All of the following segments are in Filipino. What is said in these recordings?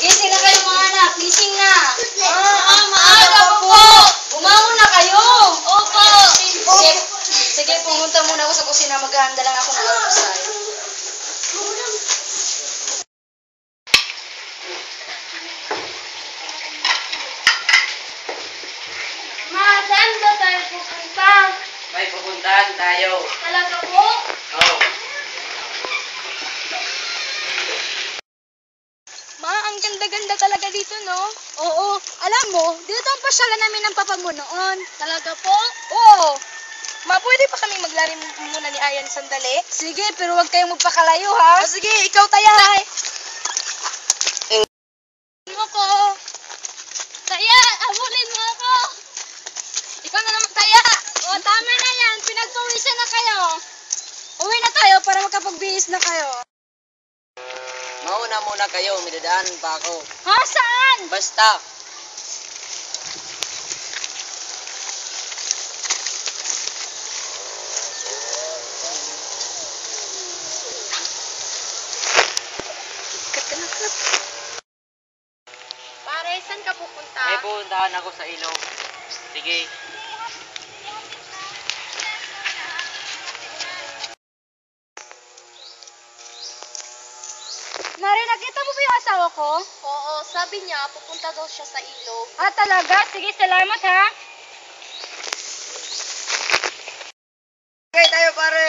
Gising na kayo mga anak, gising na. Maaga po. Bumangon na kayo. Opo. Sige, pumunta muna ako sa kusina, maghahanda lang ako ng almusal. Ma, saan ba tayo pupunta? May pupuntahan tayo. Talaga po? Oo. Ma, ang ganda-ganda talaga dito, no? Oo. Alam mo, dito ang pasyalan namin ng papa mo noon. Talaga po? Oo. Ma, pwede pa kaming maglari muna ni Ayan sandali? Sige, pero huwag kayong magpakalayo, ha? O sige, ikaw taya. Mo ko. Taya, abulin mo ako. Ikaw na naman taya. O, tama na yan. Pinagpawisan na kayo. Uwi na tayo para makapagbihis na kayo. Mauna muna kayo, may dadaanan pa ako. Ha? Saan? Basta. Pare, saan ka pupunta? May pupuntahan ako sa ilog. Sige. Mare, nakita mo ba yung asawa ko? Oo, sabi niya, pupunta daw siya sa ilog. Ah, talaga? Sige, salamat ha. Okay tayo pare.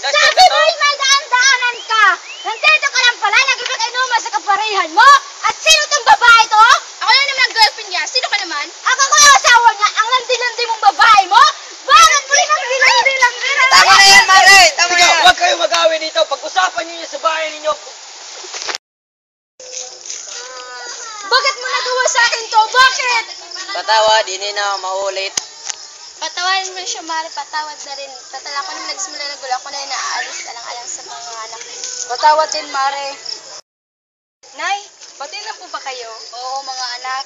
Sabi mo, maldaan-daanan ka! Nandito ka lang pala, nagipag-inuman sa kaparehan mo? At sino tong babae to? Ako lang naman ang girlfriend niya. Sino ka naman? Ako ko yung asawa niya, ang landi-landi mong babae mo? Bakit mo rin ang landi-landi? Tama na yan pare. Tama na yan. Huwag kayong mag-away dito. Pag-usapan niyo sa bahay ninyo. Bakit mo nagawa sa akin to? Bakit? Patawad, hindi na maulit. Patawarin mo siya, Mari. Patawad na rin. Tatala ko naman nagsimula na gulo. Ako na yung naaalis alang-alang sa mga anak. Patawad din, Mare. Nay, pati na po ba kayo? Oo, mga anak.